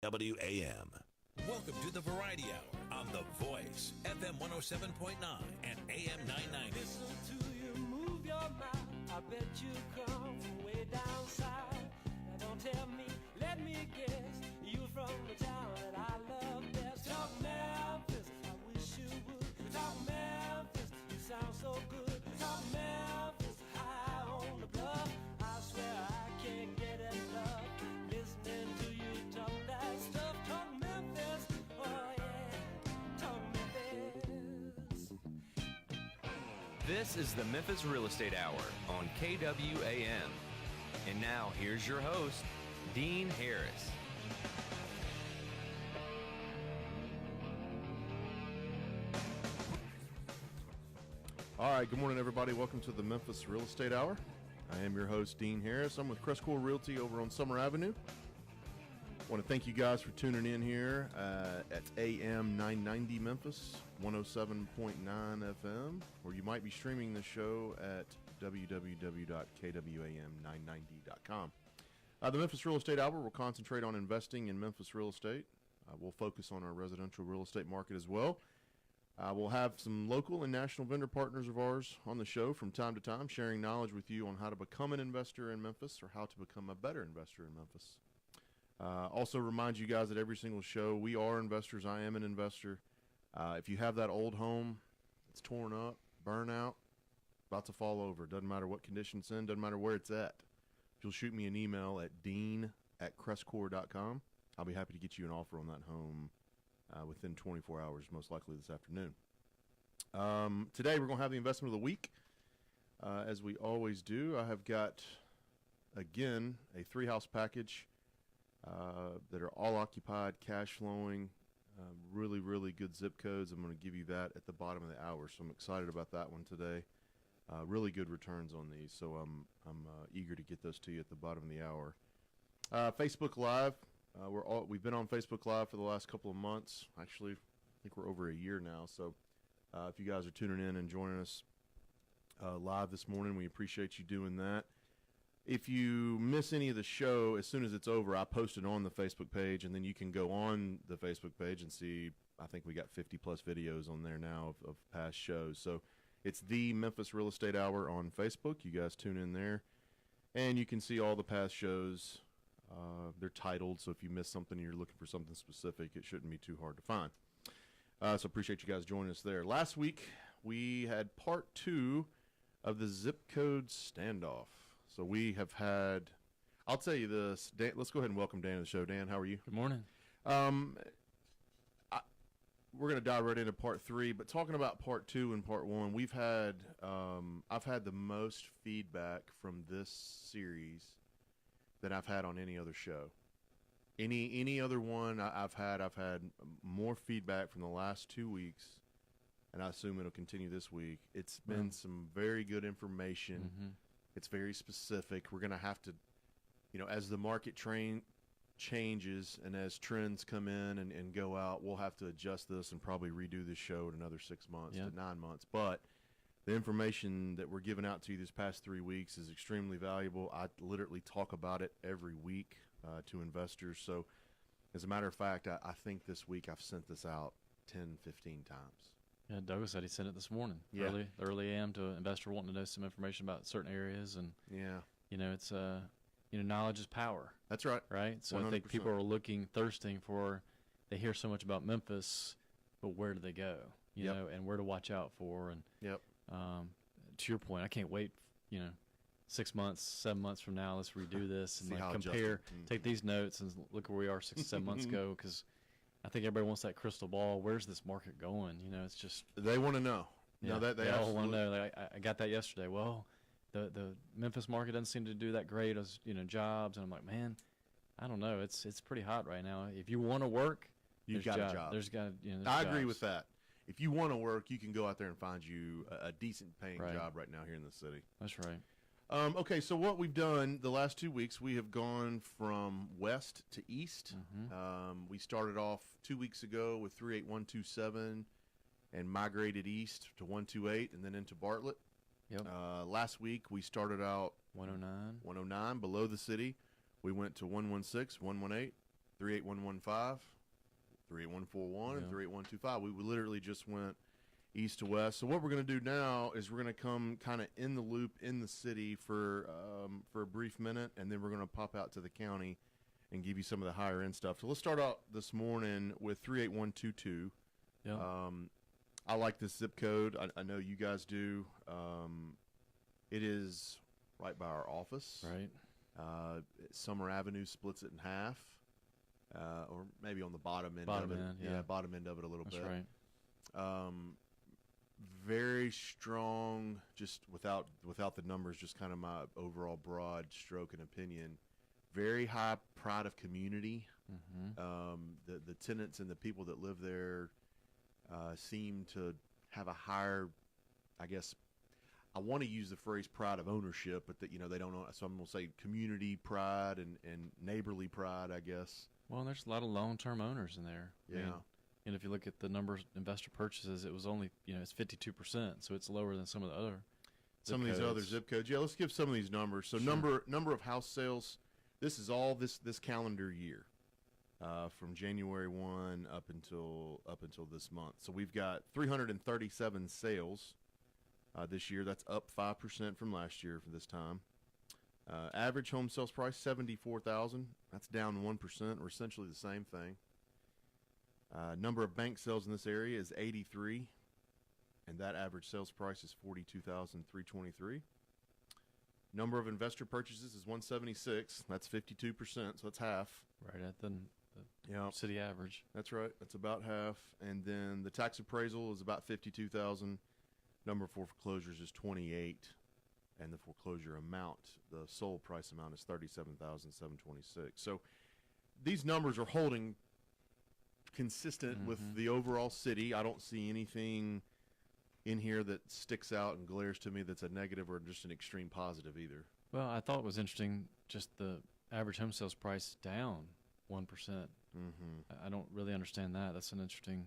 KWAM. Welcome to the Variety Hour on The Voice, FM 107.9 and AM 990. Listen to you move your mouth. I bet you come from way down south. Now don't tell me, let me guess, you from the town that I love best. Talk Memphis, I wish you would. Talk Memphis, you sound so good. Talk Memphis, high on the bluff. I swear I can't get enough. Listening to you talk that stuff. Talk Memphis, oh yeah, talk Memphis. This is the Memphis Real Estate Hour on KWAM. And now, here's your host, Dean Harris. All right, good morning, everybody. Welcome to the Memphis Real Estate Hour. I am your host, Dean Harris. I'm with CrestCore Realty over on Summer Avenue. I want to thank you guys for tuning in here at AM 990 Memphis, 107.9 FM, or you might be streaming the show at www.kwam990.com. The Memphis Real Estate Hour will concentrate on investing in Memphis real estate. We'll focus on our residential real estate market as well. We'll have some local and national vendor partners of ours on the show from time to time, sharing knowledge with you on how to become an investor in Memphis or how to become a better investor in Memphis. Also remind you guys that every single show, we are investors. I am an investor. If you have that old home, it's torn up, burnout, about to fall over, doesn't matter what condition it's in, doesn't matter where it's at. If you'll shoot me an email at dean@crestcore.com, I'll be happy to get you an offer on that home within 24 hours, most likely this afternoon. Today we're going to have the investment of the week. As we always do, I have got, again, a three-house package that are all occupied, cash flowing, really, really good zip codes. I'm going to give you that at the bottom of the hour, so I'm excited about that one today. Really good returns on these, so I'm eager to get those to you at the bottom of the hour. Facebook Live. We've been on Facebook Live for the last couple of months. Actually, I think we're over a year now. So if you guys are tuning in and joining us live this morning, we appreciate you doing that. If you miss any of the show, as soon as it's over, I post it on the Facebook page, and then you can go on the Facebook page and see, I think we got 50-plus videos on there now of past shows. So it's the Memphis Real Estate Hour on Facebook. You guys tune in there, and you can see all the past shows. They're titled, so if you miss something and you're looking for something specific, it shouldn't be too hard to find. So appreciate you guys joining us there. Last week, we had part 2 of the zip code standoff. So we have had, I'll tell you this, Dan, let's go ahead and welcome Dan to the show. Dan, how are you? Good morning. We're going to dive right into part 3, but talking about part 2 and part 1, we've had, I've had the most feedback from this series than I've had on any other show. Any other one I've had more feedback from the last 2 weeks, and I assume it'll continue this week. It's been some very good information. Mm-hmm. It's very specific. We're going to have to, as the market changes and as trends come in and go out, we'll have to adjust this and probably redo this show in another 6 months to 9 months. But the information that we're giving out to you this past 3 weeks is extremely valuable. I literally talk about it every week to investors. So as a matter of fact, I think this week I've sent this out 10, 15 times. Yeah, Douglas said he sent it this morning. Yeah. Early AM to an investor wanting to know some information about certain areas. And, it's, knowledge is power. That's right. Right? So 100%. I think people are thirsting for, they hear so much about Memphis, but where do they go? You know, and where to watch out for. And to your point, I can't wait, 6 months, 7 months from now, let's redo this and compare, take these notes and look where we are 6 to 7 months ago, because I think everybody wants that crystal ball. Where's this market going? It's just they want to know. Yeah, they all want to know. Like, I got that yesterday. Well, the Memphis market doesn't seem to do that great as jobs, and I'm like, man, I don't know. It's pretty hot right now. If you want to work, you've got a job. There's I jobs. agree with that. If you want to work, you can go out there and find you a decent paying job right now here in the city. That's right. Okay, so what we've done the last 2 weeks, we have gone from west to east. Mm-hmm. We started off 2 weeks ago with 38127 and migrated east to 128 and then into Bartlett. Yep. Last week we started out 109 below the city. We went to 116, 118, 38115, 38141, and 38125. We literally just went east to west. So what we're going to do now is we're going to come kind of in the loop in the city for a brief minute, and then we're going to pop out to the county and give you some of the higher end stuff. So let's start out this morning with 38122. Yeah. I like this zip code. I know you guys do. It is right by our office. Right. Summer Avenue splits it in half, or maybe on the bottom end. Bottom of it. end, yeah. Bottom end of it a little That's bit. right. Very strong. Just without the numbers, just kind of my overall broad stroke and opinion. Very high pride of community. Mm-hmm. The tenants and the people that live there seem to have a higher, I guess, I want to use the phrase pride of ownership, but that, they don't know. So I'm going to say community pride and neighborly pride, I guess. Well, there's a lot of long-term owners in there. Yeah. I mean, and if you look at the numbers, investor purchases, it was only, it's 52%, so it's lower than some of the other Some of these other zip codes. Yeah, let's give some of these numbers. So Sure. number of house sales, this is all this calendar year. From January 1 up until this month. So we've got 337 sales this year. That's up 5% from last year for this time. Average home sales price $74,000. That's down 1%, or essentially the same thing. Number of bank sales in this area is 83, and that average sales price is $42,323. Number of investor purchases is 176. That's 52%, so that's half. right at the Yeah, city average. that's right. That's about half. And then the tax appraisal is about 52,000. Number of foreclosures is 28, and the foreclosure amount, the sold price amount, is 37,726. So these numbers are holding consistent with the overall city. I don't see anything in here that sticks out and glares to me that's a negative or just an extreme positive either. Well, I thought it was interesting, just the average home sales price down 1%. Mm-hmm. I don't really understand that. That's an interesting.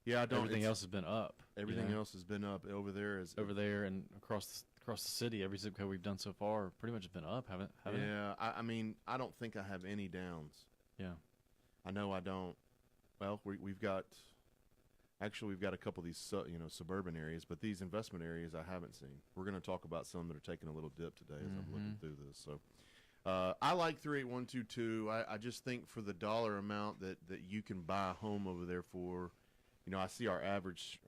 Yeah, I don't. Everything else has been up. Everything else has been up over there. Over there and across the city, every zip code we've done so far pretty much has been up, haven't it? Yeah, I mean, I don't think I have any downs. Yeah. I know I don't. Well, we've got a couple of these suburban areas, but these investment areas I haven't seen. We're going to talk about some that are taking a little dip today as I'm looking through this. So I like 38122. I just think for the dollar amount that you can buy a home over there for, I see our average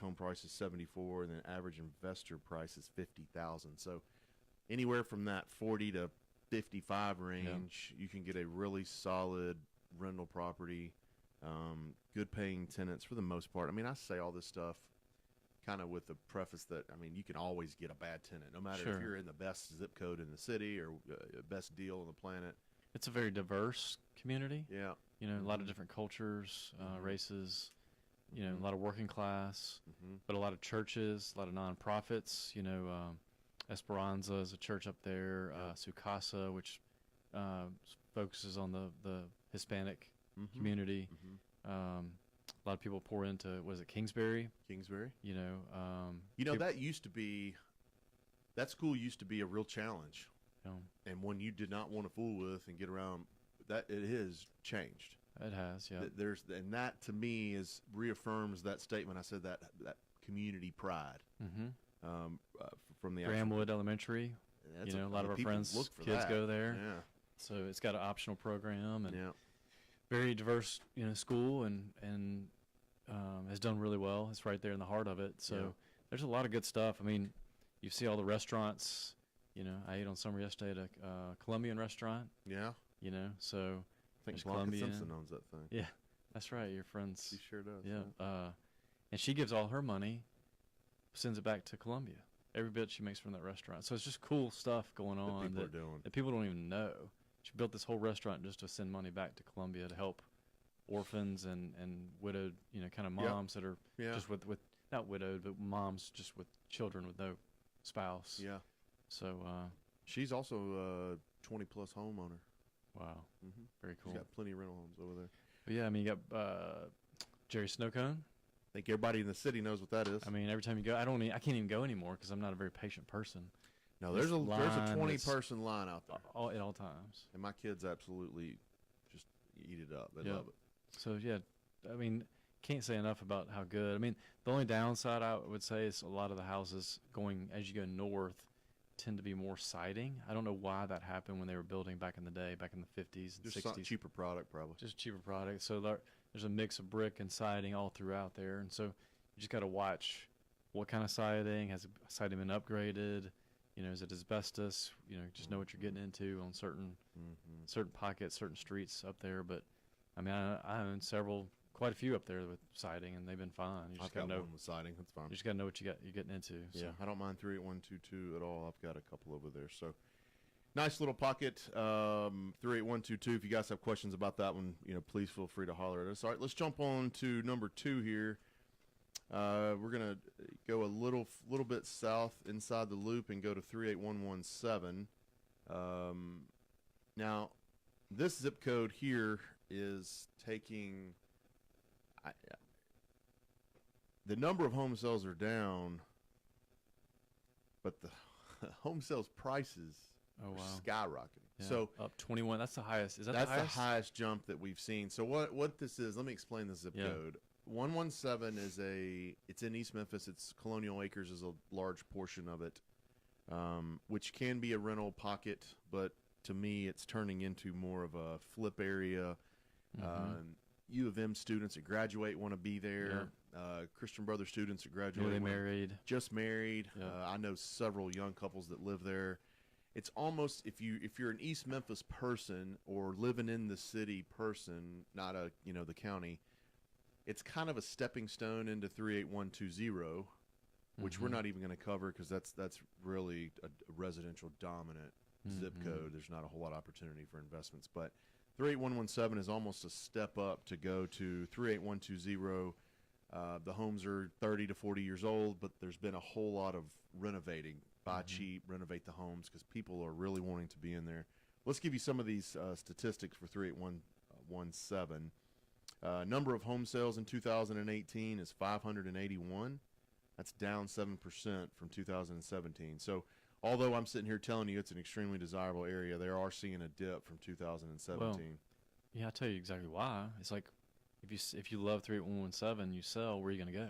home price is 74, and then average investor price is 50,000. So anywhere from that 40 to 55 range, you can get a really solid rental property. Good paying tenants for the most part. I mean, I say all this stuff kind of with the preface that, I mean, you can always get a bad tenant, no matter if you're in the best zip code in the city or best deal on the planet. It's a very diverse community. Yeah. A lot of different cultures, races, a lot of working class, but a lot of churches, a lot of nonprofits. Esperanza is a church up there, Sukasa, which focuses on the Hispanic community. A lot of people pour into, was it Kingsbury? Kingsbury. That school used to be a real challenge. And one you did not want to fool with and get around. That it has changed. It has, yeah. And that to me reaffirms that statement. I said that community pride. From the Gramwood Elementary. A lot of our friends' kids go there. Yeah. So it's got an optional program and very diverse, school and has done really well. It's right there in the heart of it. So there's a lot of good stuff. I mean, you see all the restaurants. I ate on summer yesterday at a Colombian restaurant. Yeah. So I think Blanca Colombian Simpson owns that thing. Yeah, that's right. Your friends. She sure does. Yeah. And she gives all her money, sends it back to Colombia. Every bit she makes from that restaurant. So it's just cool stuff going on that people don't even know. She built this whole restaurant just to send money back to Colombia to help orphans and widowed, kind of moms that are just with not widowed, but moms just with children with no spouse. Yeah. So she's also a 20-plus homeowner. Wow. Very cool. She's got plenty of rental homes over there. But yeah, I mean, you got Jerry Snowcone. I think everybody in the city knows what that is. I mean, every time you go, I can't even go anymore because I'm not a very patient person. No, there's a 20-person line out there at all times. and my kids absolutely just eat it up. They love it. So, yeah, I mean, can't say enough about how good. I mean, the only downside I would say is a lot of the houses going as you go north tend to be more siding. I don't know why that happened when they were building back in the day, back in the 50s and Just 60s. cheaper product, probably. Just cheaper product. So there's a mix of brick and siding all throughout there. And so you just got to watch what kind of siding. Has the siding been upgraded? Is it asbestos? Just know what you're getting into on certain pockets, certain streets up there. But, I mean, I own quite a few up there with siding, and they've been fine. You just I've got know one with siding. That's fine. You just got to know what you're getting into. Yeah, So. I don't mind 38122 at all. I've got a couple over there. So, nice little pocket. 38122. If you guys have questions about that one, please feel free to holler at us. All right, let's jump on to number 2 here. We're gonna go a little bit south inside the loop and go to 38117. Now, this zip code here is taking. The number of home sales are down, but the home sales prices are skyrocketing. Yeah, So up 21. That's the highest. Is that that's the highest? the highest jump that we've seen. So what this is? Let me explain the zip code. 117 is it's in East Memphis. It's Colonial Acres is a large portion of it, which can be a rental pocket, but to me, it's turning into more of a flip area. U of M students that graduate want to be there. Christian Brothers students that graduate. Newly married. Just married. Yeah. I know several young couples that live there. It's almost if you're an East Memphis person or living in the city person, not the county. It's kind of a stepping stone into 38120, which we're not even going to cover because that's really a residential dominant zip code. There's not a whole lot of opportunity for investments, but 38117 is almost a step up to go to 38120. The homes are 30 to 40 years old, but there's been a whole lot of renovating. Buy cheap, renovate the homes because people are really wanting to be in there. Let's give you some of these statistics for 38117. Number of home sales in 2018 is 581. That's down 7% from 2017. So although I'm sitting here telling you it's an extremely desirable area, they are seeing a dip from 2017. Well, yeah, I'll tell you exactly why. It's like if you love 38117, you sell, where are you going to go?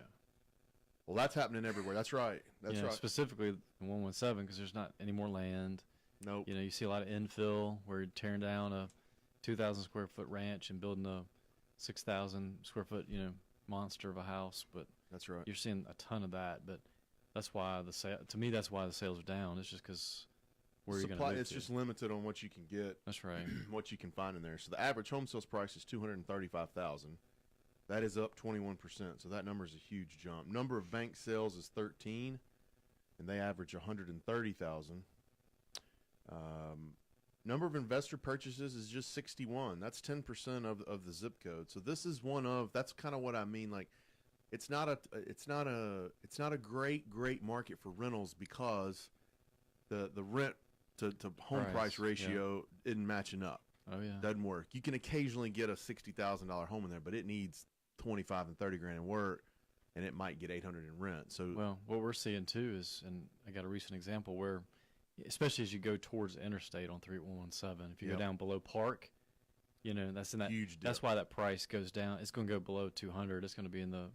Well, that's happening everywhere. That's right. That's right. Specifically in 117 because there's not any more land. Nope. You see a lot of infill where you're tearing down a 2,000 square foot ranch and building a 6,000 square foot, monster of a house. But that's right. You're seeing a ton of that. But that's why to me, that's why the sales are down. It's just because where you're going to move It's just limited on what you can get. That's right. What you can find in there. So the average home sales price is $235,000. That is up 21%. So that number is a huge jump. Number of bank sales is 13, and they average 130,000. Number of investor purchases is just 61. That's 10% of the zip code. So this is that's kind of what I mean. Like, it's not a great market for rentals because the rent to home price ratio isn't matching up. Oh yeah, doesn't work. You can occasionally get a $60,000 home in there, but it needs 25 and 30 grand in work, and it might get 800 in rent. So what we're seeing too is, and I got a recent example where, especially as you go towards the interstate on 3117, if you go down below Park, that's in that huge dip. That's why that price goes down. It's going to go below 200. It's going to be in the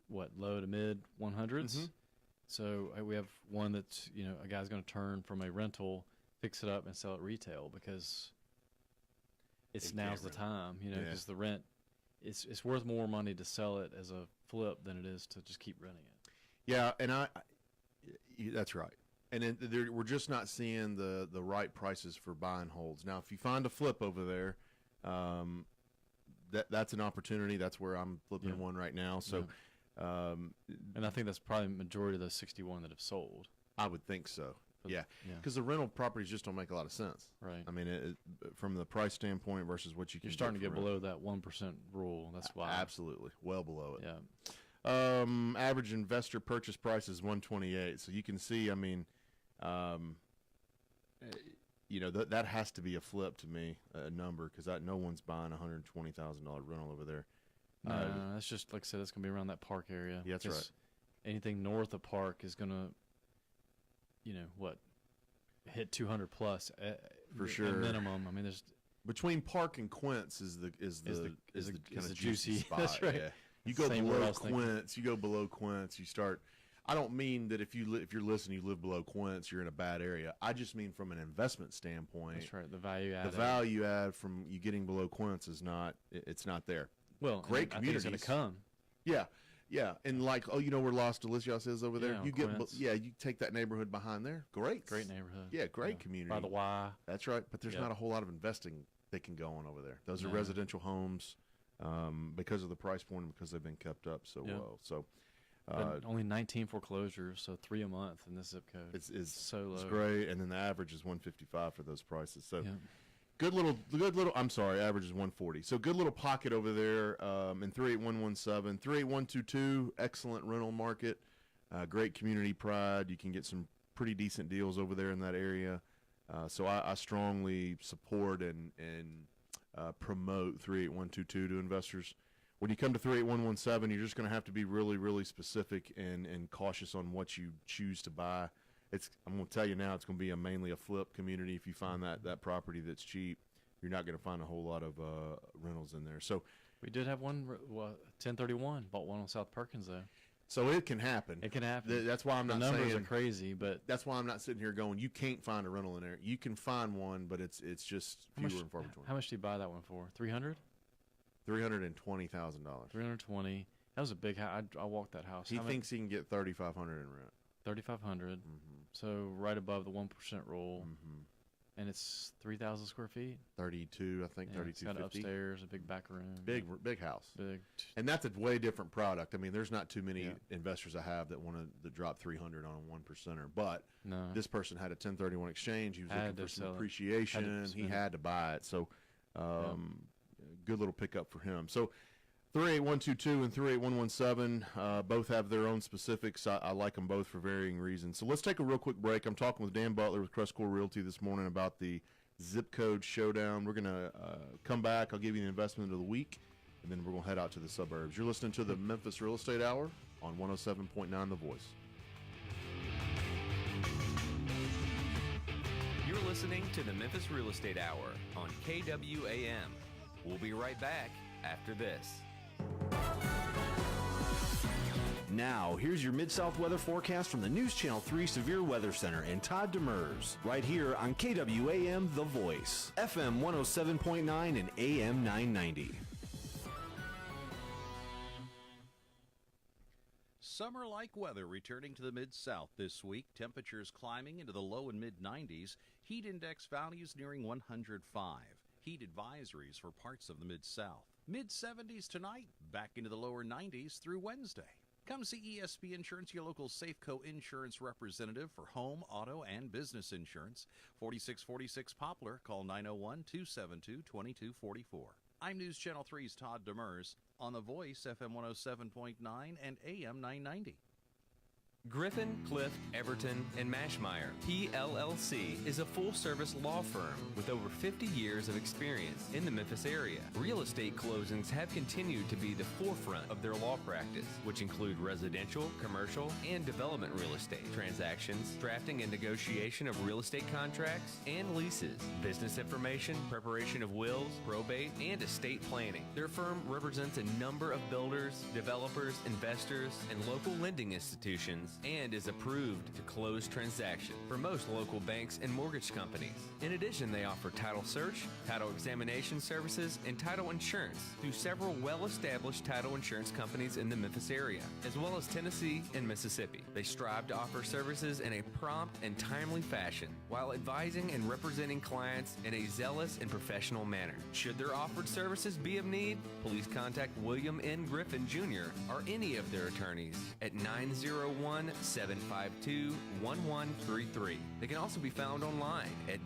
low to mid 100s. So we have one that's a guy's going to turn from a rental, fix it up, and sell it retail because now's the time. Because the rent. It's worth more money to sell it as a flip than it is to just keep renting it. Yeah, and that's right. And then we're just not seeing the right prices for buy and holds. Now, if you find a flip over there, that's an opportunity. That's where I'm flipping one right now. So, and I think that's probably the majority of those 61 that have sold. I would think so. Because the rental properties just don't make a lot of sense. Right. I mean, from the price standpoint versus what you're starting to get below that 1% rule. That's why. Absolutely, well below it. Yeah. Average investor purchase price is 128. So you can see. I mean, that has to be a flip to me, a number, because no one's buying $120,000 rental over there. No, that's just like I said. That's going to be around that Park area. Yeah, that's right. Anything north of Park is going to. Hit 200 plus for sure minimum. I mean, Between Park and Quince is the kind of juicy spot. That's right. Yeah. You go Same word I below was thinking. Quince. You go below Quince. You start. I don't mean that if you're listening, you live below Quince, you're in a bad area. I just mean from an investment standpoint. That's right. The value add. The value add from you getting below Quince is not. It's not there. Well, great I think it's communities. going to come. Yeah. Yeah, and like, you know where Los Delicios is over there? Yeah, you Quince. you take that neighborhood behind there. Great neighborhood. Yeah, great community. By the Y. That's right, but there's Yep. not a whole lot of investing that can go on over there. Those are No. residential homes because of the price point and because they've been kept up so Yeah. well. So But only 19 foreclosures, so 3 a month in this zip code. it's so low. It's great, and then the average is 155 for those prices. So Yeah. good little. I'm sorry, average is 140. So good little pocket over there in 38117, 38122. Excellent rental market, great community pride. You can get some pretty decent deals over there in that area. So I strongly support and promote 38122 to investors. When you come to 38117, you're just going to have to be really, really specific and cautious on what you choose to buy. I'm going to tell you now, it's going to be mainly a flip community. If you find that property that's cheap, you're not going to find a whole lot of rentals in there. So We did have one, 1031, bought one on South Perkins, though. So it can happen. It can happen. That's why I'm The not numbers saying are crazy, but that's why I'm not sitting here going, you can't find a rental in there. You can find one, but it's just how fewer and far between. much do you buy that one for? 300? $320,000. 320. That was a big house. I walked that house. He thinks he can get $3,500 in rent. 3,500. So right above the 1% rule, and it's 3,000 square feet. 32, I think, Yeah, it's got 3250. upstairs, a big back room. Big house. Big. And that's a way different product. I mean, there's not too many Yeah. investors I have that want to drop 300 on a 1%er. But No. this person had a 1031 exchange. He was Had looking to for some sell it. appreciation. Had to He spend it. had to buy it. So, good little pickup for him. So, 38122 and 38117 both have their own specifics. I like them both for varying reasons. So let's take a real quick break. I'm talking with Dan Butler with CrestCore Realty this morning about the zip code showdown. We're going to come back. I'll give you the investment of the week, and then we're going to head out to the suburbs. You're listening to the Memphis Real Estate Hour on 107.9 The Voice. You're listening to the Memphis Real Estate Hour on KWAM. We'll be right back after this. Now, here's your Mid-South weather forecast from the News Channel 3 Severe Weather Center and Todd Demers, right here on KWAM The Voice, FM 107.9 and AM 990. Summer-like weather returning to the Mid-South this week. Temperatures climbing into the low and mid-90s. Heat index values nearing 105. Heat advisories for parts of the Mid-South. Mid-70s tonight, back into the lower 90s through Wednesday. Come see ESP Insurance, your local Safeco Insurance representative for home, auto, and business insurance. 4646 Poplar. Call 901-272-2244. I'm News Channel 3's Todd Demers on The Voice, FM 107.9 and AM 990. Griffin, Clift, Everton, and Mashmeyer, PLLC, is a full-service law firm with over 50 years of experience in the Memphis area. Real estate closings have continued to be the forefront of their law practice, which include residential, commercial, and development real estate transactions, drafting and negotiation of real estate contracts and leases, business information, preparation of wills, probate, and estate planning. Their firm represents a number of builders, developers, investors, and local lending institutions, and is approved to close transactions for most local banks and mortgage companies. In addition, they offer title search, title examination services, and title insurance through several well-established title insurance companies in the Memphis area, as well as Tennessee and Mississippi. They strive to offer services in a prompt and timely fashion, while advising and representing clients in a zealous and professional manner. Should their offered services be of need, please contact William N. Griffin Jr. or any of their attorneys at 901-752-1133. They can also be found online at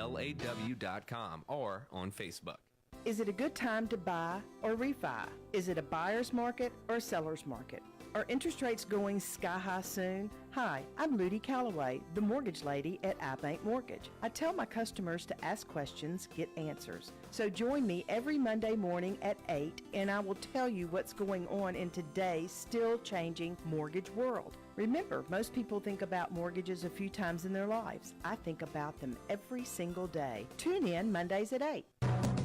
www.gcemlaw.com or on Facebook. Is it a good time to buy or refi? Is it a buyer's market or a seller's market? Are interest rates going sky high soon? Hi, I'm Ludi Calloway, the mortgage lady at iBank Mortgage. I tell my customers to ask questions, get answers. So join me every Monday morning at 8 and I will tell you what's going on in today's still changing mortgage world. Remember, most people think about mortgages a few times in their lives. I think about them every single day. Tune in Mondays at 8.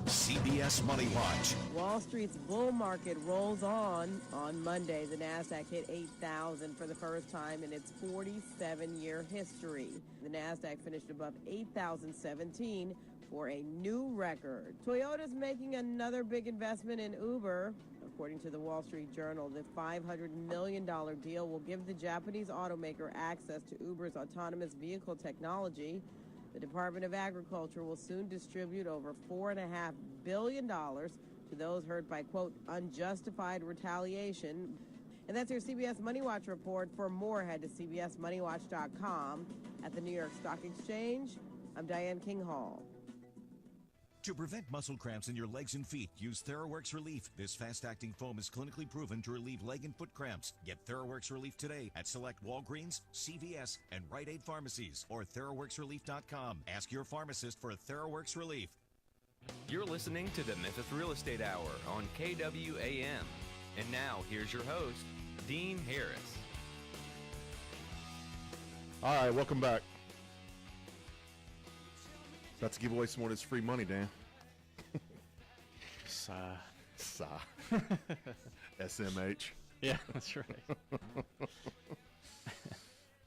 CBS Money Watch. Wall Street's bull market rolls on. On Monday, the Nasdaq hit 8,000 for the first time in its 47-year history. The Nasdaq finished above 8,017 for a new record. Toyota's making another big investment in Uber. According to the Wall Street Journal, the $500 million deal will give the Japanese automaker access to Uber's autonomous vehicle technology. The Department of Agriculture will soon distribute over $4.5 billion to those hurt by, quote, unjustified retaliation. And that's your CBS Money Watch report. For more, head to cbsmoneywatch.com. At the New York Stock Exchange, I'm Diane King Hall. To prevent muscle cramps in your legs and feet, use TheraWorks Relief. This fast-acting foam is clinically proven to relieve leg and foot cramps. Get TheraWorks Relief today at select Walgreens, CVS, and Rite Aid pharmacies or TheraWorksRelief.com. Ask your pharmacist for TheraWorks Relief. You're listening to the Memphis Real Estate Hour on KWAM. And now, here's your host, Dean Harris. All right, welcome back. About to give away some more of this free money, Dan. Sigh. SMH. Yeah, that's right.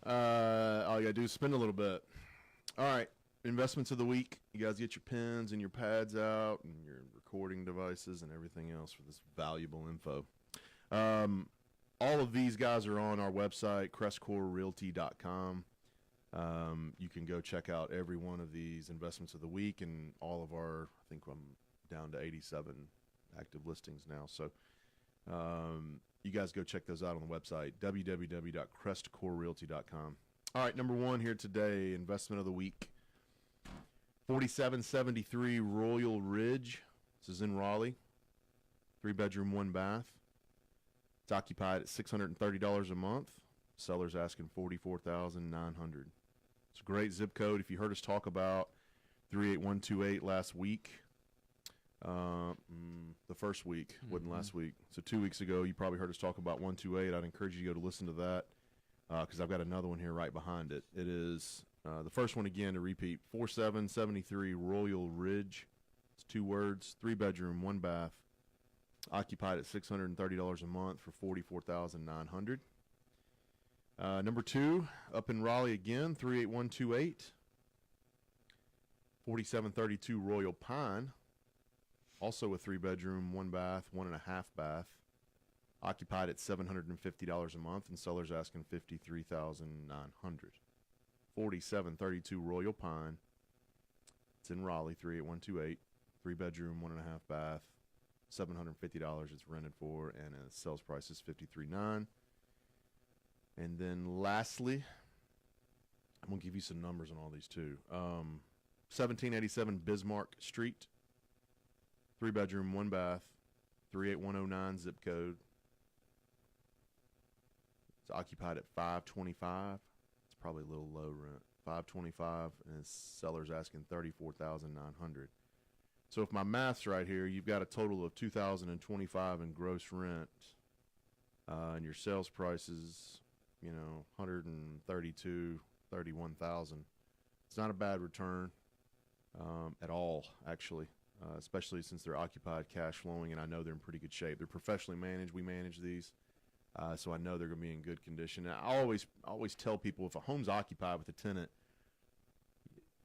All you gotta do is spend a little bit. All right, investments of the week. You guys get your pens and your pads out and your recording devices and everything else for this valuable info. All of these guys are on our website, CrestCoreRealty.com. You can go check out every one of these investments of the week and all of our, I think I'm down to 87 active listings now. So you guys go check those out on the website, www.crestcorerealty.com. All right, number one here today, investment of the week, 4773 Royal Ridge. This is in Raleigh, 3-bedroom, 1-bath. It's occupied at $630 a month. Seller's asking $44,900. It's a great zip code. If you heard us talk about 38128 last week, the first week, wasn't last week. So 2 weeks ago, you probably heard us talk about 128. I'd encourage you to go to listen to that because I've got another one here right behind it. It is the first one again to repeat, 4773 Royal Ridge. It's 2 words, 3-bedroom, 1-bath, occupied at $630 a month for $44,900. Number 2, up in Raleigh again, 38128, 4732 Royal Pine, also a 3-bedroom, 1-bath, 1.5-bath, occupied at $750 a month, and sellers asking $53,900. 4732 Royal Pine. It's in Raleigh, 38128, 3-bedroom, 1.5-bath, $750 it's rented for, and the sales price is $53,900. And then lastly, I'm going to give you some numbers on all these too. 1787 Bismarck Street, 3-bedroom, 1-bath, 38109 zip code. It's occupied at $525. It's probably a little low rent. $525, and its seller's asking $34,900. So if my math's right here, you've got a total of $2,025 in gross rent, and your sales prices, you know, 132, 31,000. It's not a bad return at all, actually, especially since they're occupied, cash flowing, and I know they're in pretty good shape. They're professionally managed. We manage these, so I know they're going to be in good condition. And I always tell people if a home's occupied with a tenant,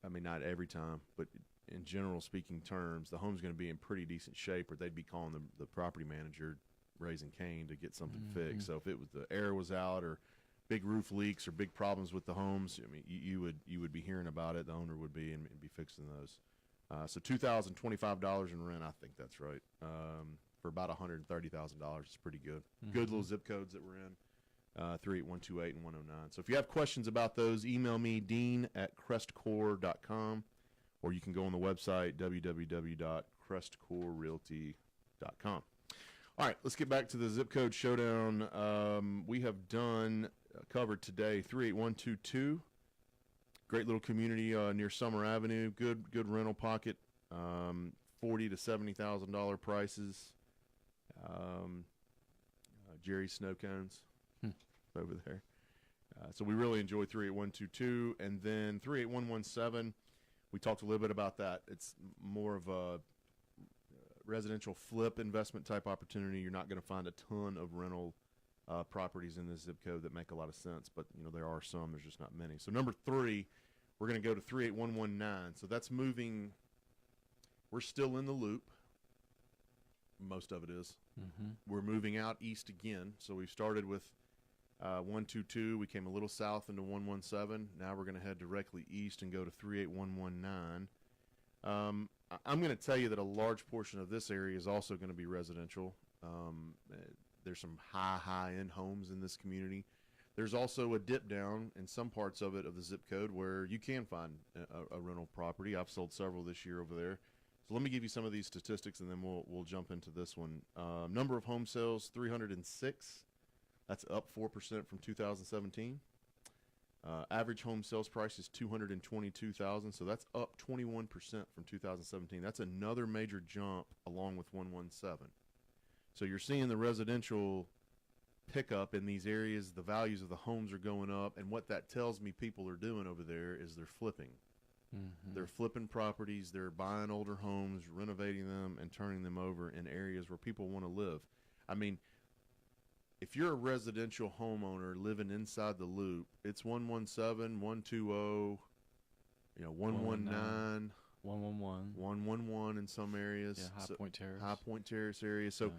I mean, not every time, but in general speaking terms, the home's going to be in pretty decent shape, or they'd be calling the property manager raising Cain to get something fixed. So if it was the air was out or big roof leaks or big problems with the homes, I mean, you would be hearing about it. The owner would be and be fixing those. So $2,025 in rent, I think that's right. For about $130,000, it's pretty good. Good little zip codes that we're in. 38128 and 109. So if you have questions about those, email me, dean@crestcore.com, or you can go on the website, www.crestcorerealty.com. All right, let's get back to the zip code showdown. We have covered today 38122. Great little community near Summer Avenue. Good rental pocket. $40,000 to $70,000 prices. Jerry Snow Cones over there. So we really enjoy 38122. And then 38117, we talked a little bit about that. It's more of a residential flip investment type opportunity. You're not going to find a ton of rental properties in this zip code that make a lot of sense, but there are some. There's just not many. So number 3, we're going to go to 38119. So that's moving. We're still in the loop. Most of it is. We're moving out east again. So we started with 122. We came a little south into 117. Now we're going to head directly east and go to 38119. I'm going to tell you that a large portion of this area is also going to be residential. There's some high-end homes in this community. There's also a dip down in some parts of the zip code where you can find a rental property. I've sold several this year over there. So let me give you some of these statistics, and then we'll jump into this one. Number of home sales, 306. That's up 4% from 2017. Average home sales price is $222,000, so that's up 21% from 2017. That's another major jump along with 117. So you're seeing the residential pickup in these areas. The values of the homes are going up, and what that tells me people are doing over there is they're flipping. They're flipping properties. They're buying older homes, renovating them, and turning them over in areas where people want to live. I mean, if you're a residential homeowner living inside the loop, it's 117, 120, 119, 111 in some areas. Yeah, High Point Terrace area. So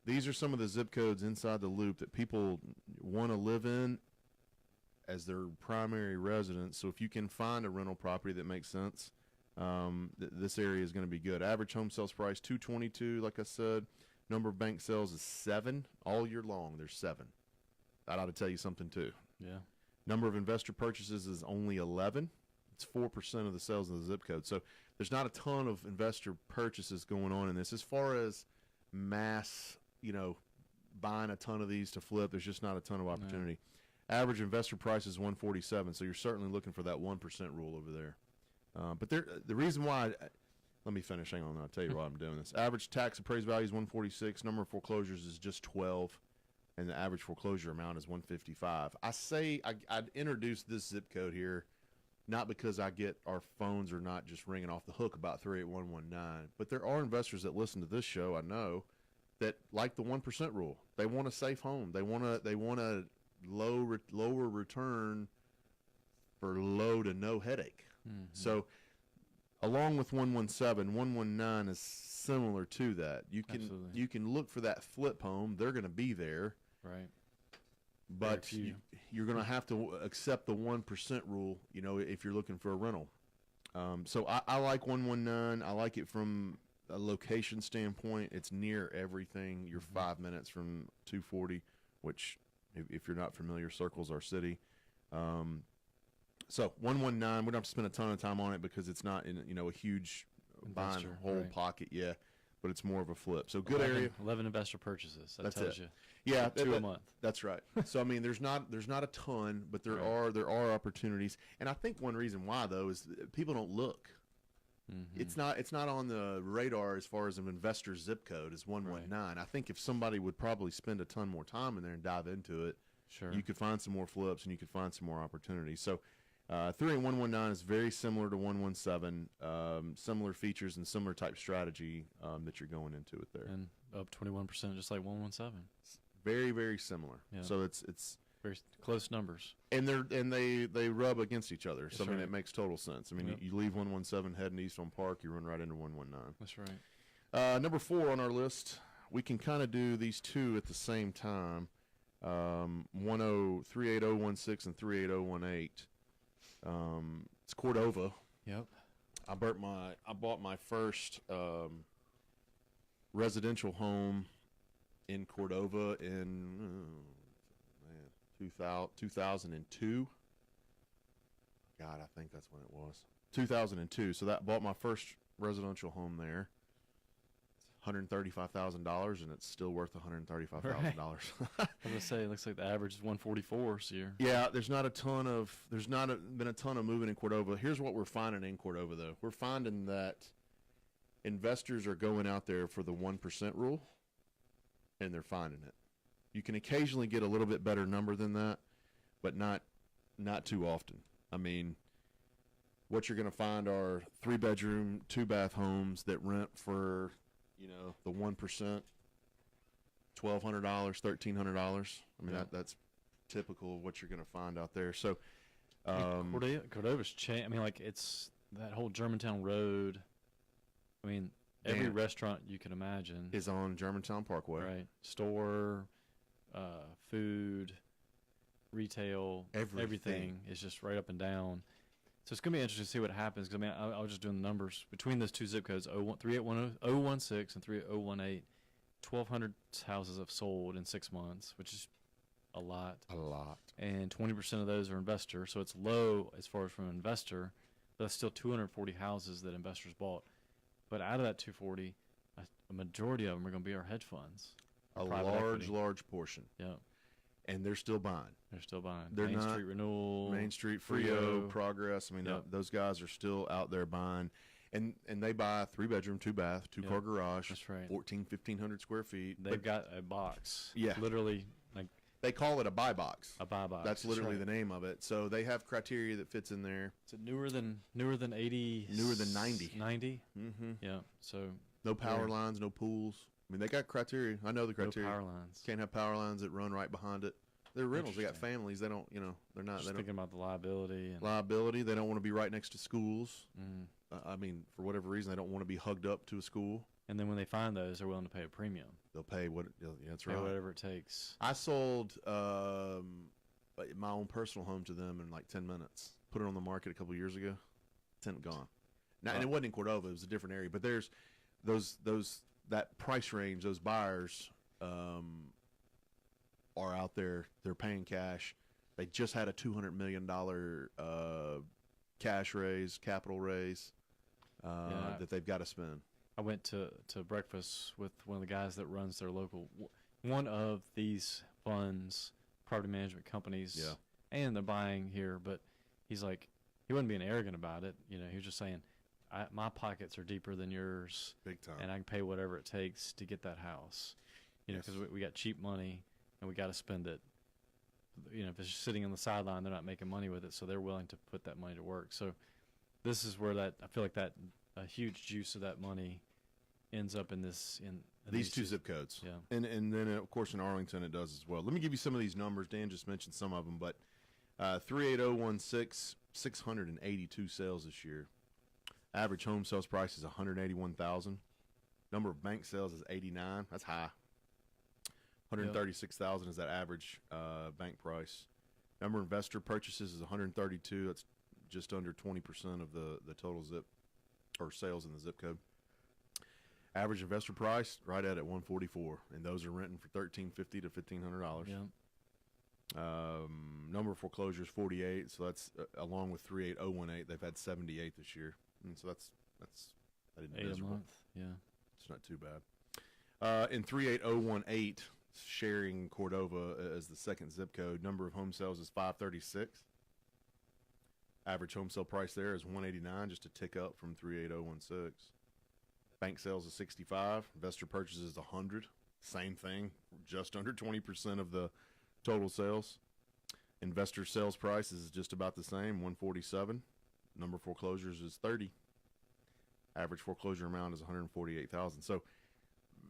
these are some of the zip codes inside the loop that people want to live in as their primary residence. So if you can find a rental property that makes sense, this area is going to be good. Average home sales price, $222, like I said. Number of bank sales is 7 all year long. There's 7. That ought to tell you something too. Yeah. Number of investor purchases is only 11. It's 4% of the sales in the zip code. So there's not a ton of investor purchases going on in this. As far as mass, buying a ton of these to flip, there's just not a ton of opportunity. No. Average investor price is 147. So you're certainly looking for that 1% rule over there. But the reason why. Let me finish. Hang on. I'll tell you why I'm doing this. Average tax appraised value is 146. Number of foreclosures is just 12. And the average foreclosure amount is 155. I say I'd introduce this zip code here, not because our phones are not just ringing off the hook about 38119, but there are investors that listen to this show, I know, that like the 1% rule. They want a safe home. They want a lower return for low to no headache. So along with 117, 119 is similar to that. You can look for that flip home. They're going to be there. Right. But you're going to have to accept the 1% rule, if you're looking for a rental. So I like 119. I like it from a location standpoint. It's near everything. You're 5 minutes from 240, which, if you're not familiar, circles our city. So 119, we don't have to spend a ton of time on it because it's not in a huge buying whole pocket, but it's more of a flip. So good area. 11 investor purchases. That tells you. Yeah, 2 a month. That's right. So I mean, there's not a ton, but there are opportunities. And I think one reason why though is people don't look. It's not on the radar as far as an investor zip code as 119. I think if somebody would probably spend a ton more time in there and dive into it, you could find some more flips and you could find some more opportunities. So 38119 is very similar to 117, similar features and similar type strategy that you're going into it there. And up 21%, just like 117. Very, very similar. Yeah. So it's very close numbers. And they rub against each other. So I mean, it makes total sense. I mean, you leave 117 heading east on Park, you run right into 119. That's right. Number 4 on our list, we can kind of do these two at the same time. 38016 and 38018. It's Cordova. Yep. I bought my first residential home in Cordova in 2002. God, I think that's when it was. 2002. So that bought my first residential home there. $135,000, and it's still worth $135,000. Right. I was gonna say, it looks like the average is 144. So there's not been a ton of moving in Cordova. Here's what we're finding in Cordova, though. We're finding that investors are going out there for the 1% rule, and they're finding it. You can occasionally get a little bit better number than that, but not not too often. I mean, what you're going to find are 3-bedroom, 2-bath homes that rent for, the 1%, $1,200, $1,300. I mean, that's typical of what you're going to find out there. So, Cordova's changed. I mean, like, it's that whole Germantown Road. I mean, every restaurant you can imagine is on Germantown Parkway. Right. Store, food, retail, everything is just right up and down. So it's going to be interesting to see what happens. Because, I mean, I was just doing the numbers. Between those two zip codes, 3811016 and 38018, 1,200 houses have sold in 6 months, which is a lot. A lot. And 20% of those are investors. So it's low as far as from an investor. But that's still 240 houses that investors bought. But out of that 240, a majority of them are going to be our hedge funds. A large portion. Yeah. And they're still buying. They're Main not Street Renewal. Main Street, Frio, Progress. I mean, those guys are still out there buying. And they buy a 3-bedroom, 2-bath, 2-car garage. That's right. 1,500 square feet. They've got a box. Yeah. Literally, like. They call it a buy box. A buy box. That's literally the name of it. So they have criteria that fits in there. Is it newer than 80? Newer than 90. 90? Mm-hmm. Yeah. So. No power lines, no pools. I mean, they got criteria. I know the criteria. No power lines. Can't have power lines that run right behind it. They're rentals. They got families. They don't, they're not. Just thinking about the liability. They don't want to be right next to schools. I mean, for whatever reason, they don't want to be hugged up to a school. And then when they find those, they're willing to pay a premium. They'll pay that's right. Whatever it takes. I sold my own personal home to them in like 10 minutes. Put it on the market a couple of years ago. Tenant gone. Now, and it wasn't in Cordova. It was a different area. But there's that price range. Those buyers are out there. They're paying cash. They just had a $200 million capital raise that they've got to spend. I went to breakfast with one of the guys that runs their local, one of these funds, property management companies. Yeah. And they're buying here, but he's like, he wasn't being arrogant about it. He was just saying, my pockets are deeper than yours. Big time. And I can pay whatever it takes to get that house. Because we got cheap money and we got to spend it. If it's just sitting on the sideline, they're not making money with it, so they're willing to put that money to work. So this is where I feel like that a huge juice of that money ends up in these two zip codes. Yeah. And then, of course, in Arlington it does as well. Let me give you some of these numbers. Dan just mentioned some of them, but 38016, 682 sales this year. Average home sales price is $181,000. Number of bank sales is 89. That's high. $136,000 is that average bank price. Number of investor purchases is 132. That's just under 20% of the total zip or sales in the zip code. Average investor price right at $144, and those are renting for $1,350 to $1,500. Yeah. Number of foreclosures 48. So that's along with 38018. They've had 78 this year, and so that's that isn't 8 miserable. a month. Yeah. It's not too bad. In 38018, sharing Cordova as the second zip code, number of home sales is 536. Average home sale price there is 189, just a tick up from 38016. Bank sales is 65. Investor purchases 100. Same thing, just under 20% of the total sales. Investor sales price is just about the same, 147. Number of foreclosures is 30. Average foreclosure amount is 148,000. So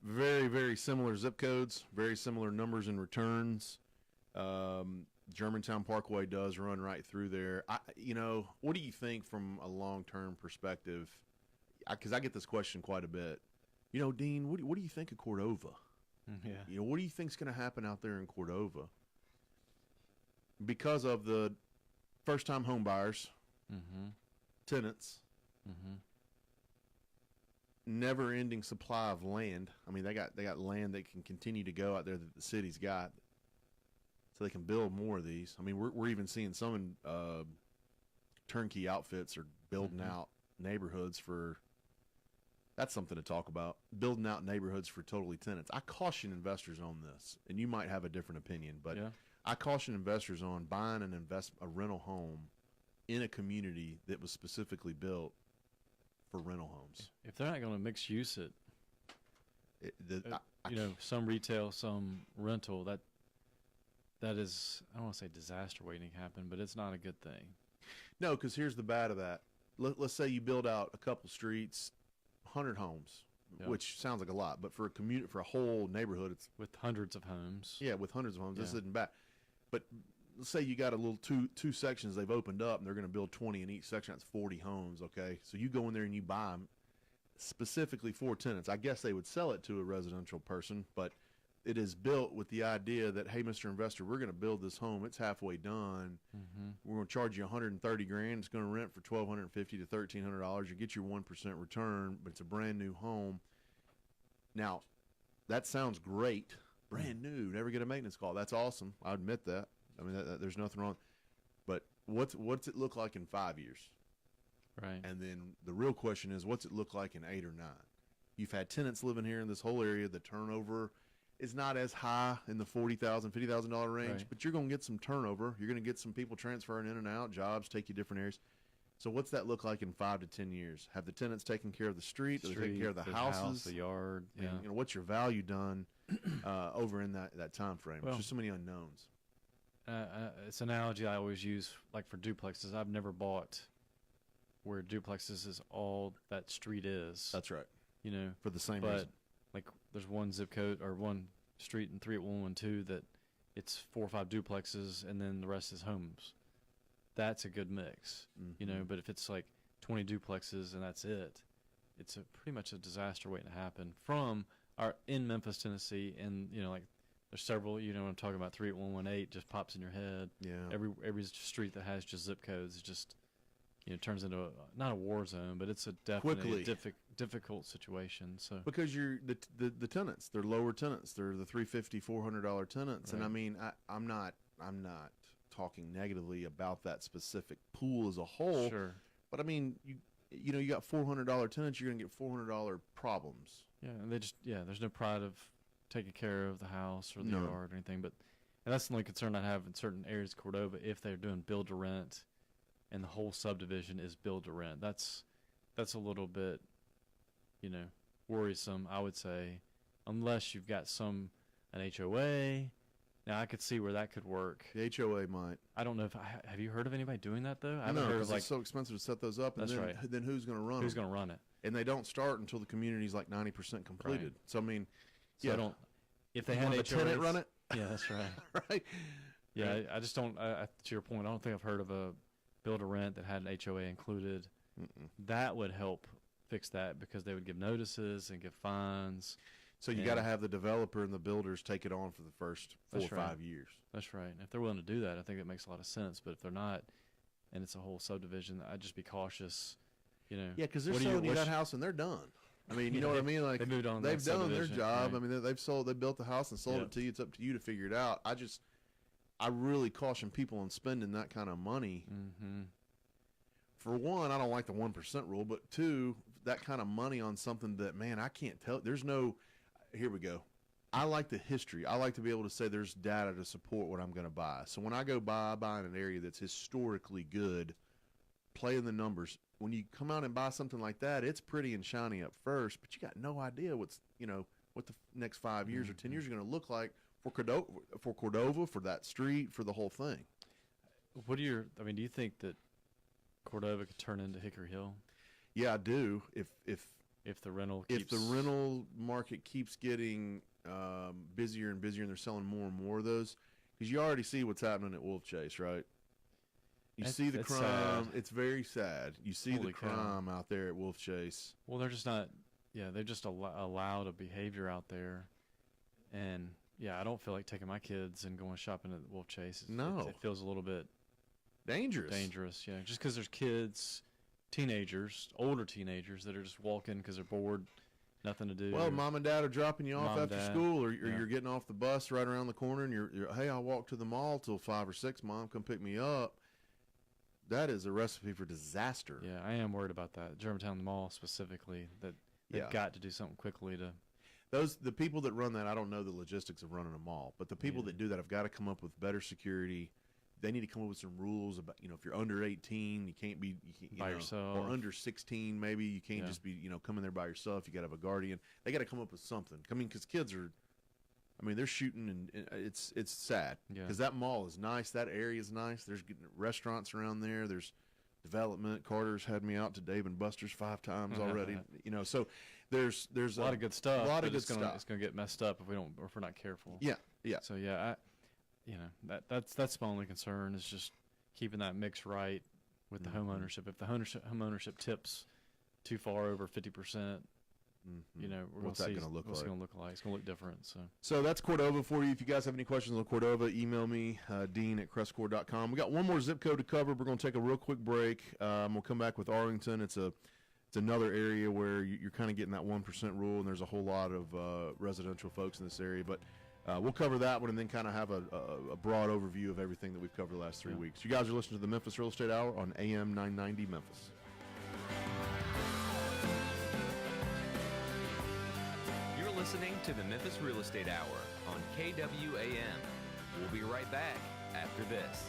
very, very similar zip codes, very similar numbers in returns. Germantown Parkway does run right through there. What do you think from a long-term perspective? Because I get this question quite a bit. Dean, what do you think of Cordova? Yeah. What do you think's going to happen out there in Cordova? Because of the first-time home buyers, tenants, never-ending supply of land. I mean, they got land that can continue to go out there that the city's got, so they can build more of these. I mean, we're even seeing some turnkey outfits are building out neighborhoods for. That's something to talk about. Building out neighborhoods for totally tenants. I caution investors on this, and you might have a different opinion, but I caution investors on buying a rental home in a community that was specifically built for rental homes. If they're not going to mix use it, some retail, some rental, that is, I don't want to say disaster waiting to happen, but it's not a good thing. No, because here's the bad of that. Let's say you build out a couple streets, 100 homes, which sounds like a lot, but for a community, for a whole neighborhood, it's with hundreds of homes. Yeah, with hundreds of homes, this isn't bad. But let's say you got a little two sections they've opened up, and they're going to build 20 in each section. That's 40 homes. Okay, so you go in there and you buy them specifically for tenants. I guess they would sell it to a residential person, but it is built with the idea that, hey, Mr. Investor, we're going to build this home. It's halfway done. We're going to charge you $130,000. It's going to rent for $1,250 to $1,300. You get your 1% return, but it's a brand new home. Now, that sounds great. Brand new, never get a maintenance call. That's awesome. I admit that. I mean, there's nothing wrong. But what's it look like in 5 years? Right. And then the real question is, what's it look like in 8 or 9? You've had tenants living here in this whole area. The turnover is not as high in the $40,000, $50,000 range, Right. but you're going to get some turnover. You're going to get some people transferring in and out, jobs take you different areas. So what's that look like in 5 to 10 years? Have the tenants taken care of the street? Are they taking care of the houses? House, the yard. And, Yeah. what's your value done over in that time frame? Well, There's just so many unknowns. It's an analogy I always use, like for duplexes. I've never bought where duplexes is all that street is. That's right. You know, For the same but reason. like there's one zip code or one street in 38112 that it's 4 or 5 duplexes and then the rest is homes. That's a good mix, you know. But if it's like 20 duplexes and that's it, it's pretty much a disaster waiting to happen from in Memphis, Tennessee, and like there's several. You know what I'm talking about? 38118 just pops in your head. Yeah. Every street that has just zip codes is just turns into not a war zone, but it's a definitely difficult situation. So because you're the tenants, they're lower tenants, they're the $350, $400 tenants, and I mean I'm not talking negatively about that specific pool as a whole. Sure. But I mean you got $400 tenants, you're gonna get $400 problems. Yeah, and they just there's no pride of taking care of the house or the yard or anything. And that's the only concern I have in certain areas of Cordova if they're doing build to rent, and the whole subdivision is build to rent. That's a little bit worrisome, I would say, unless you've got an HOA. Now I could see where that could work. The HOA might. I don't know if have you heard of anybody doing that though? I haven't heard of it's so expensive to set those up. And that's right. Then who's going to run? Who's going to run it? And they don't start until the community's like 90% completed. Right. So I mean, so if they had a tenant run it, that's right. right? Yeah, right. I just don't. To your point, I don't think I've heard of a build to rent that had an HOA included. That would help fix that because they would give notices and give fines. So you got to have the developer and the builders take it on for the first 4 or 5 years. That's right. And if they're willing to do that, I think it makes a lot of sense. But if they're not, and it's a whole subdivision, I'd just be cautious. Yeah, because they're selling you that house and they're done. I mean, you know what I mean? Like they moved on. They've done their job. Right. I mean, they built the house and sold it to you. It's up to you to figure it out. I really caution people on spending that kind of money. For one, I don't like the 1% rule, but two, that kind of money on something that, man, I can't tell. There's no. Here we go. I like the history. I like to be able to say there's data to support what I'm going to buy. So when I go buy, I buy in an area that's historically good, playing the numbers. When you come out and buy something like that, it's pretty and shiny at first, but you got no idea what the next 5 years or 10 years are going to look like for Cordova, for that street, for the whole thing. Do you think that Cordova could turn into Hickory Hill? Yeah, I do. If the rental market keeps getting busier and busier, and they're selling more and more of those, because you already see what's happening at Wolf Chase, right? You see the crime. Sad. It's very sad. You see the crime out there at Wolf Chase. Well, they're just not. Yeah, they're just allowed a behavior out there, and I don't feel like taking my kids and going shopping at Wolf Chase. It feels a little bit dangerous. Yeah, just because there's kids. Teenagers, older teenagers that are just walking because they're bored, nothing to do. Well, mom and dad are dropping you off after school, or you're getting off the bus right around the corner, and you're hey, I'll walk to the mall till 5 or 6. Mom, come pick me up. That is a recipe for disaster. Yeah, I am worried about that. Germantown Mall specifically, that they've got to do something quickly to. The people that run that, I don't know the logistics of running a mall, but the people that do that have got to come up with better security. They need to come up with some rules about, if you're under 18, you can't be by yourself, or under 16, maybe you can't just be, coming there by yourself. You got to have a guardian. They got to come up with something. I mean, because kids are I mean, they're shooting, and it's sad because that mall is nice. That area is nice. There's restaurants around there. There's development. Carter's had me out to Dave and Buster's 5 times already. So there's a lot of good stuff. A lot of good stuff. It's stuff. going to get messed up if we're not careful. Yeah. So that's my only concern is just keeping that mix right with the home ownership. If the home ownership tips too far over 50%. What's that going to look like? What's it going to look like? It's going to look different. So that's Cordova for you. If you guys have any questions on Cordova, email me, dean@CrestCore.com. We got one more zip code to cover. We're going to take a real quick break. We'll come back with Arlington. It's another area where you're kind of getting that 1% rule, and there's a whole lot of residential folks in this area. But we'll cover that one and then kind of have a broad overview of everything that we've covered the last 3 weeks. You guys are listening to the Memphis Real Estate Hour on AM 990 Memphis. Listening to the Memphis Real Estate Hour on KWAM. We'll be right back after this.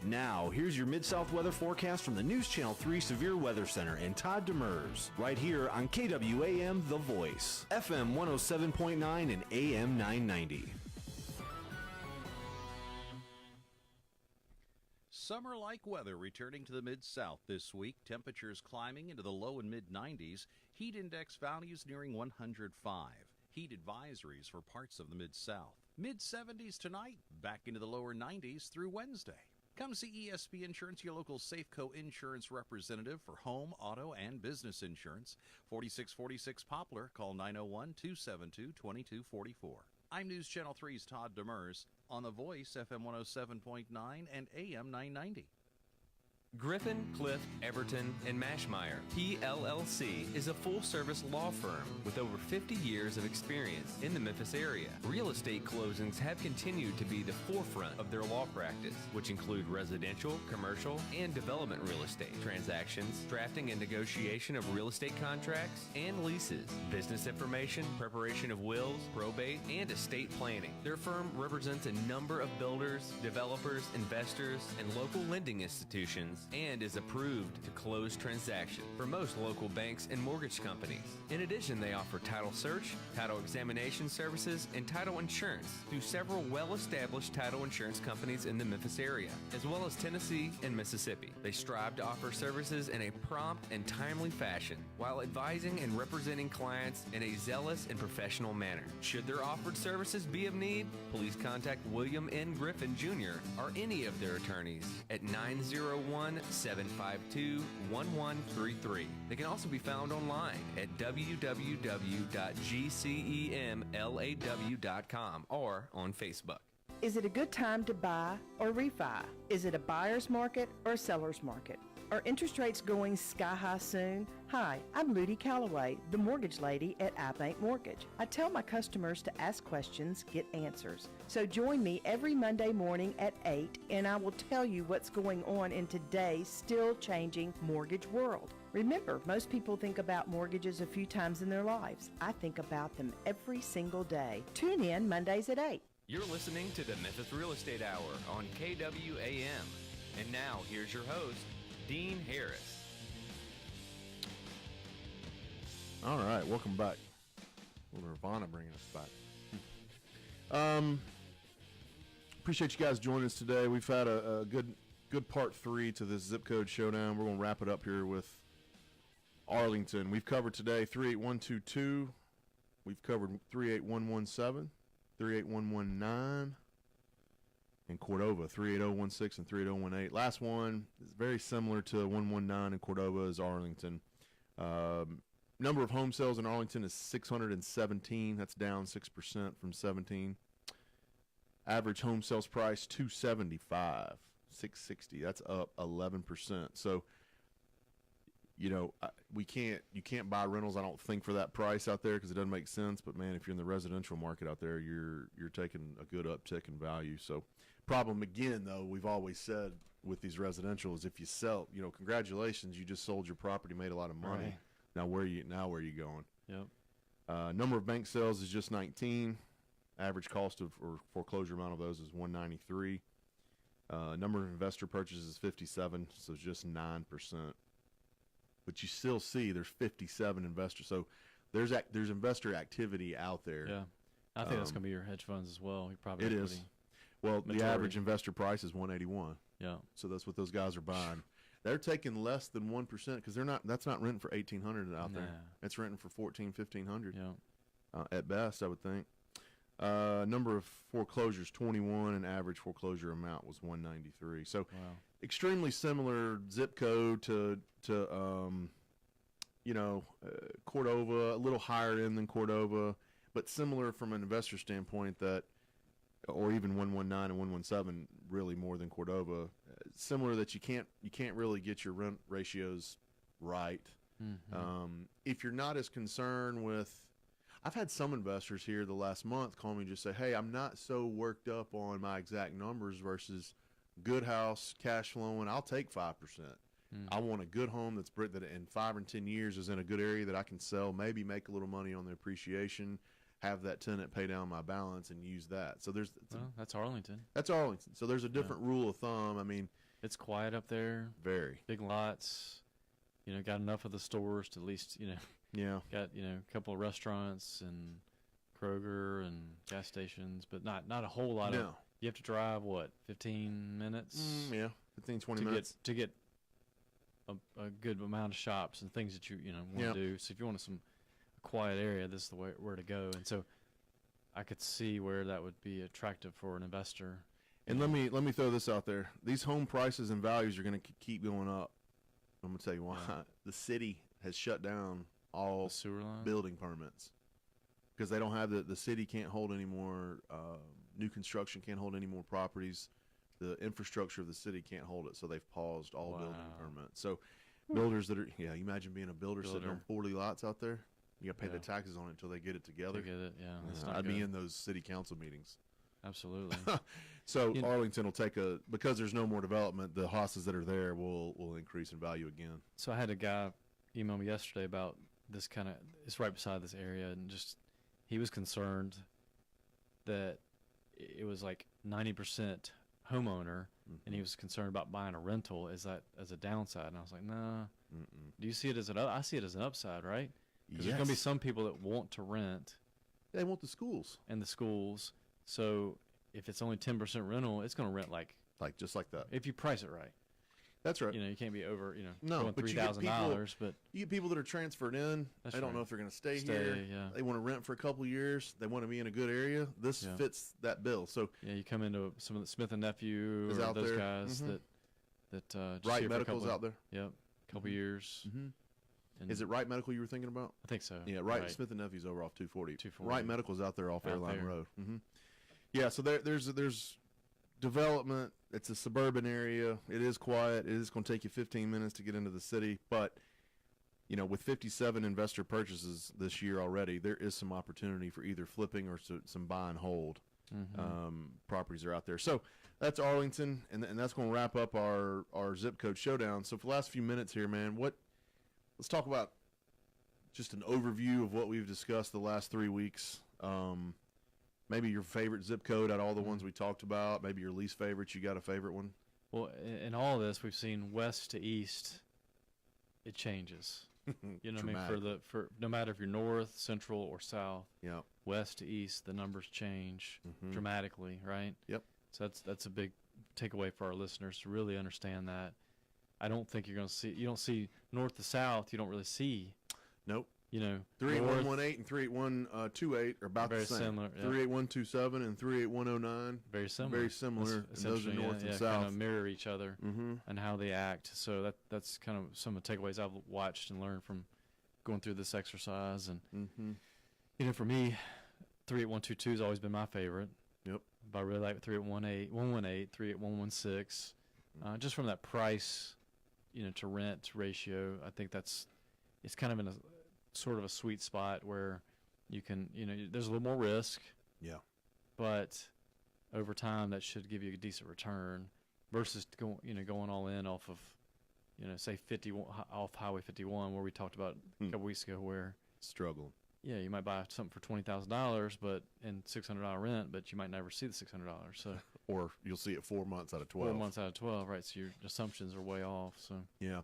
Now, here's your Mid-South weather forecast from the News Channel 3 Severe Weather Center and Todd Demers, right here on KWAM The Voice, FM 107.9 and AM 990. Summer-like weather returning to the Mid-South this week. Temperatures climbing into the low and mid-90s. Heat index values nearing 105. Heat advisories for parts of the Mid-South. Mid-70s tonight, back into the lower 90s through Wednesday. Come see ESP Insurance, your local Safeco insurance representative for home, auto, and business insurance. 4646 Poplar. Call 901-272-2244. I'm News Channel 3's Todd Demers on The Voice, FM 107.9 and AM 990. Griffin, Clift, Everton, and Mashmeyer, PLLC, is a full-service law firm with over 50 years of experience in the Memphis area. Real estate closings have continued to be the forefront of their law practice, which include residential, commercial, and development real estate transactions, drafting and negotiation of real estate contracts and leases, business information, preparation of wills, probate, and estate planning. Their firm represents a number of builders, developers, investors, and local lending institutions, and is approved to close transactions for most local banks and mortgage companies. In addition, they offer title search, title examination services, and title insurance through several well-established title insurance companies in the Memphis area, as well as Tennessee and Mississippi. They strive to offer services in a prompt and timely fashion while advising and representing clients in a zealous and professional manner. Should their offered services be of need, please contact William N. Griffin Jr. or any of their attorneys at 901-752-1133. They can also be found online at www.gcemlaw.com or on Facebook. Is it a good time to buy or refi? Is it a buyer's market or a seller's market? Are interest rates going sky high soon? Hi, I'm Ludi Calloway, the mortgage lady at iBank Mortgage. I tell my customers to ask questions, get answers. So join me every Monday morning at 8 and I will tell you what's going on in today's still changing mortgage world. Remember, most people think about mortgages a few times in their lives. I think about them every single day. Tune in Mondays at 8. You're listening to the Memphis Real Estate Hour on KWAM. And now, here's your host, Dean Harris. All right, welcome back. Nirvana bringing us back. Appreciate you guys joining us today. We've had a good part 3 to this zip code showdown. We're going to wrap it up here with Arlington. We've covered today 38122. We've covered 38117, 38119. In Cordova, 38016 and 38018. Last one is very similar to 119 in Cordova is Arlington. Number of home sales in Arlington is 617. That's down 6% from 17. Average home sales price $275, 660. That's up 11%. So, you can't buy rentals, I don't think, for that price out there because it doesn't make sense. But man, if you're in the residential market out there, you're taking a good uptick in value. So. Problem again, though, we've always said with these residential is if you sell, congratulations, you just sold your property, made a lot of money. Right. Now where are you going? Yep. Number of bank sales is just 19. Average cost of or foreclosure amount of those is $193. Number of investor purchases is 57, so just 9%. But you still see there's 57 investors. So there's investor activity out there. Yeah, I think that's going to be your hedge funds as well. You probably It is. Well, majority. the average investor price is 181. Yeah. So that's what those guys are buying. They're taking less than 1% because that's not renting for 1,800 out there. It's renting for 1,500. Yeah. At best, I would think. Number of foreclosures 21, and average foreclosure amount was 193. So extremely similar zip code to Cordova, a little higher end than Cordova, but similar from an investor standpoint, that, or even 119 and 117 really more than Cordova. Similar that you can't really get your rent ratios right. If you're not as concerned with, I've had some investors here the last month call me and just say, hey, I'm not so worked up on my exact numbers versus good house, cash flowing. I'll take 5%. I want a good home that in 5 or 10 years is in a good area that I can sell, maybe make a little money on the appreciation, have that tenant pay down my balance and use that. So that's Arlington. That's Arlington. So there's a different rule of thumb. I mean, it's quiet up there. Very big lots. Got enough of the stores to at least Yeah. Got a couple of restaurants and Kroger and gas stations, but not a whole lot of. You have to drive 15 minutes? 15-20 minutes to get a good amount of shops and things that you want to do. So if you want a quiet area, this is the way where to go. And so I could see where that would be attractive for an investor. And let me throw this out there. These home prices and values are going to keep going up. I'm going to tell you why. The city has shut down all sewer line building permits because they don't have the city can't hold any more new construction, can't hold any more properties. The infrastructure of the city can't hold it, so they've paused all building permits. So builders that are you imagine being a builder sitting on 40 lots out there. You got to pay the taxes on it until they get it together. I'd be in those city council meetings. Absolutely. So Arlington will take because there's no more development, the houses that are there will increase in value again. So I had a guy email me yesterday about this it's right beside this area, and just he was concerned that it was like 90% homeowner, and he was concerned about buying a rental as a downside. And I was like, nah. Do you see it as I see it as an upside, right? Because there's going to be some people that want to rent. They want the schools. And the schools. So if it's only 10% rental, it's going to rent like just like that. If you price it right. That's right. You can't be over, no, going $3,000. But you get people that are transferred in. They don't know if they're going to stay here. Yeah. They want to rent for a couple of years. They want to be in a good area. This fits that bill. So you come into some of the Smith and Nephew or those there. guys that Right Medical's out there. Yep, couple years. Is it Right Medical you were thinking about? I think so. Yeah, Right. Smith and Nephew's over off 240. Right Medical's out there off Airline Road. Yeah, so there's development. It's a suburban area. It is quiet. It is going to take you 15 minutes to get into the city, but with 57 investor purchases this year already, there is some opportunity for either flipping or some buy and hold. Properties are out there. So that's Arlington, and that's going to wrap up our zip code showdown. So for the last few minutes here, man, let's talk about just an overview of what we've discussed the last 3 weeks. Maybe your favorite zip code out of all the ones we talked about. Maybe your least favorite. You got a favorite one? Well, in all of this, we've seen west to east. It changes. You know what I mean? For no matter if you're north, central, or south. Yeah. West to east, the numbers change dramatically, right? Yep. So that's a big takeaway for our listeners to really understand that. I don't think you're going to see. You don't see north to south. You don't really see. Nope. 38118 and 38128 are about very the same. Similar. 38127 and 38109. Very similar. Very similar. And those are north and south. Kind of mirror each other and how they act. So that's kind of some of the takeaways I've watched and learned from going through this exercise. And for me, 38122 has always been my favorite. Yep. But I really like 38118, 38116. Just from that price, to rent ratio, I think it's kind of in a sort of a sweet spot where you can, there's a little more risk. Yeah. But over time, that should give you a decent return versus going all in off of, say 51 off Highway 51, where we talked about a couple weeks ago, where struggling. Yeah, you might buy something for $20,000, but and $600 rent, but you might never see the $600. So, or you'll see it 4 months out of 12. 4 months out of 12, right? So your assumptions are way off. So yeah,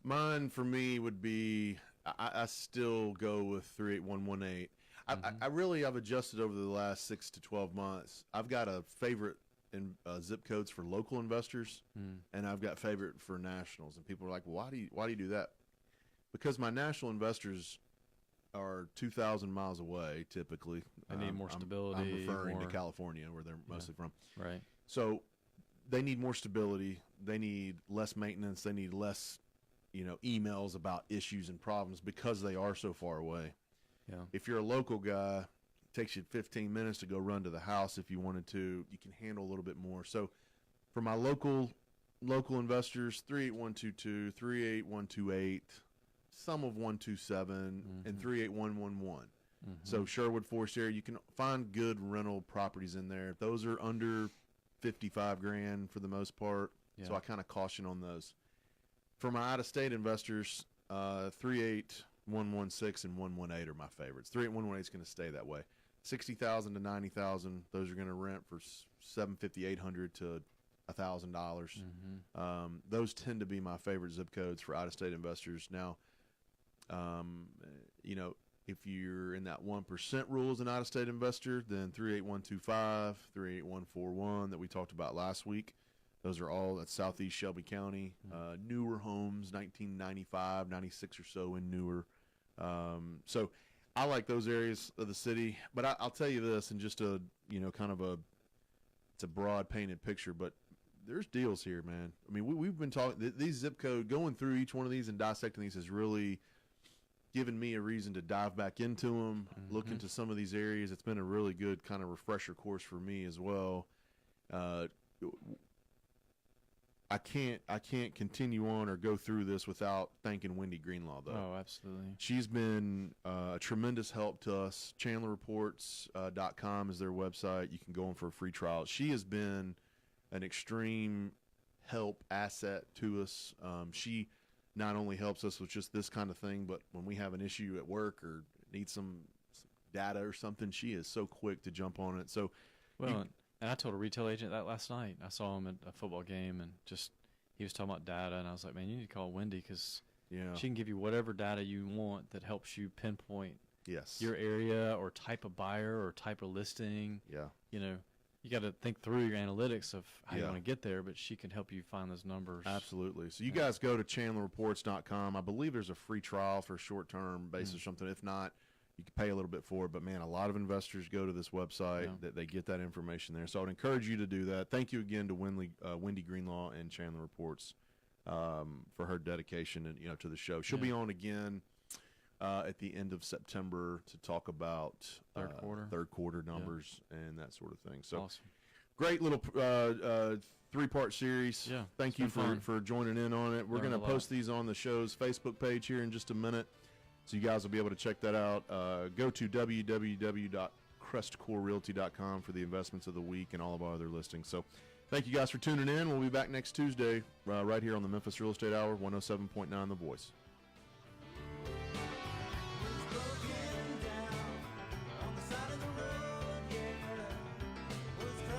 mine for me would be I still go with 38118. I've adjusted over the last 6 to 12 months. I've got a favorite in zip codes for local investors, and I've got favorite for nationals. And people are like, why do you do that? Because my national investors are 2,000 miles away typically. They need more stability. I'm referring to California, where they're mostly from. Right. So they need more stability. They need less maintenance. They need less, emails about issues and problems because they are so far away. Yeah. If you're a local guy, it takes you 15 minutes to go run to the house if you wanted to. You can handle a little bit more. So for my local investors, 38122, 38128, some of 127, and 38111. So Sherwood Forest area, you can find good rental properties in there. Those are under 55 grand for the most part. So I kind of caution on those. For my out-of-state investors, 38116 and 118 are my favorites. 38118 is going to stay that way. 60,000 to 90,000, those are going to rent for $750, $800 to $1,000. Those tend to be my favorite zip codes for out-of-state investors. Now, if you're in that 1% rule as an out-of-state investor, then 38125, 38141 that we talked about last week. Those are all at Southeast Shelby County. Newer homes, 1995, 96 or so and newer. So I like those areas of the city. But I'll tell you this, and just it's a broad painted picture, but there's deals here, man. I mean, we've been talking, these zip code, going through each one of these and dissecting these has really given me a reason to dive back into them, look into some of these areas. It's been a really good kind of refresher course for me as well. I can't continue on or go through this without thanking Wendy Greenlaw, though. Oh, absolutely. She's been a tremendous help to us. ChandlerReports.com is their website. You can go in for a free trial. She has been an extreme help asset to us. She not only helps us with just this kind of thing, but when we have an issue at work or need some data or something, she is so quick to jump on it. So, and I told a retail agent that last night. I saw him at a football game, and he was talking about data, and I was like, man, you need to call Wendy because she can give you whatever data you want that helps you pinpoint your area or type of buyer or type of listing. Yeah. You got to think through your analytics of how you want to get there, but she can help you find those numbers. Absolutely. So you guys go to ChandlerReports.com. I believe there's a free trial for a short-term basis or something. If not, you can pay a little bit for it. But, man, a lot of investors go to this website that they get that information there. So I would encourage you to do that. Thank you again to Wendy Greenlaw and Chandler Reports for her dedication and to the show. She'll be on again at the end of September to talk about third quarter numbers and that sort of thing. So awesome. Great little 3-part series. Yeah, thank you for joining in on it. We're going to post these on the show's Facebook page here in just a minute, so you guys will be able to check that out. Go to www.CrestCoreRealty.com for the investments of the week and all of our other listings. So thank you guys for tuning in. We'll be back next Tuesday right here on the Memphis Real Estate Hour, 107.9 The Voice.